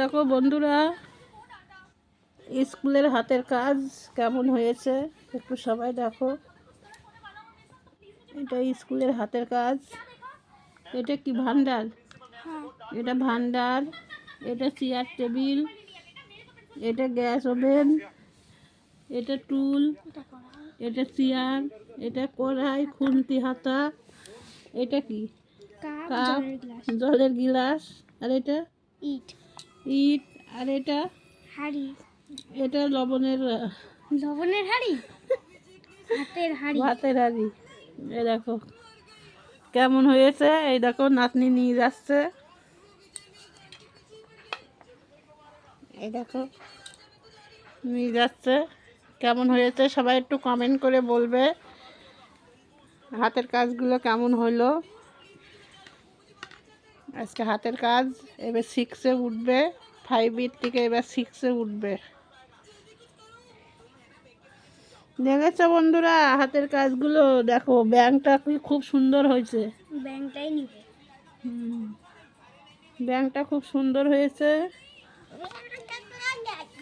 দেখো বন্ধুরা, স্কুলের হাতের কাজ কেমন হয়েছে একটু সবাই দেখো। এটা স্কুলের হাতের কাজ। এটা কি ভান্ডার? এটা ভান্ডার। এটা চেয়ার টেবিল। এটা গ্যাস ওভেন। এটা টুল। এটা চেয়ার। এটা কড়াই, খুন্তি, হাতা। এটা কি? কাপ, জলের গ্লাস। আর এটা ইট। ইট। আর এটা হাঁড়ি। এটা লবণের হাঁড়ি। ভাতের হাঁড়ি। এই দেখো কেমন হয়েছে। এই দেখো নাতনি নিয়ে যাচ্ছে। এই দেখো নিয়ে যাচ্ছে। কেমন হয়েছে সবাই একটু কমেন্ট করে বলবে হাতের কাজগুলো কেমন হলো। আজকে হাতের কাজ এবার 6-এ উঠবে। 5 থেকে এবার 6-এ উঠবে। দেখেছো বন্ধুরা হাতের কাজগুলো? দেখো ব্যাংকটা খুব সুন্দর হয়েছে। ব্যাংকটাই নিবে। ব্যাংকটা খুব সুন্দর হয়েছে।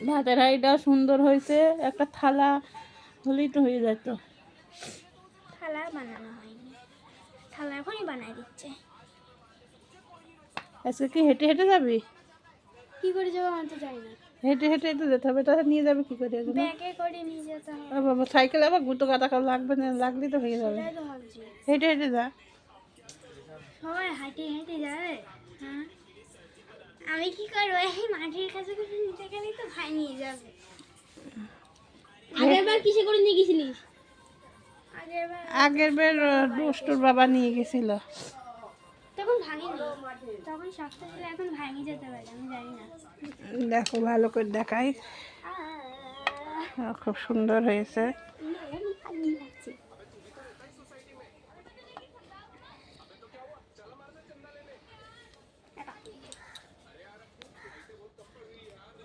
ভাতের হাঁড়িটাও সুন্দর হয়েছে। একটা থালা হলেই তো হয়ে যেত। থালা বানানো হয়নি, থালা এখনই বানাই দিচ্ছে। আজকে কি হেঁটে হেঁটে যাবি? কি করে যাবো আমি তো জানি না। হেঁটে হেঁটে তো যেতে হবে। তাহলে নিয়ে যাবে কি করে? ব্যাগে করে নিয়ে যেতে হবে। বাবা সাইকেল আবার গুঁতো কাটা লাগবে না, লাগলে তো হয়ে যাবে। সেটাই তো ভাবছি। হেঁটে হেঁটে যা। সবাই হেঁটে হেঁটে যাবে। হ্যাঁ আমি কি করবো? এই মাটির কাছে করে নিতে গেলেই তো ভাই নিয়ে যাবে। আগেরবার কিসে করে নিয়ে গেছিলিস? আগের বার দুষ্টুর বাবা নিয়ে গেছিল। তখন ভাঙিনি, তখন শক্ত ছিল, এখন ভাঙি যেতে পারে আমি জানি না। দেখো ভালো করে দেখাই। খুব সুন্দর হয়েছে।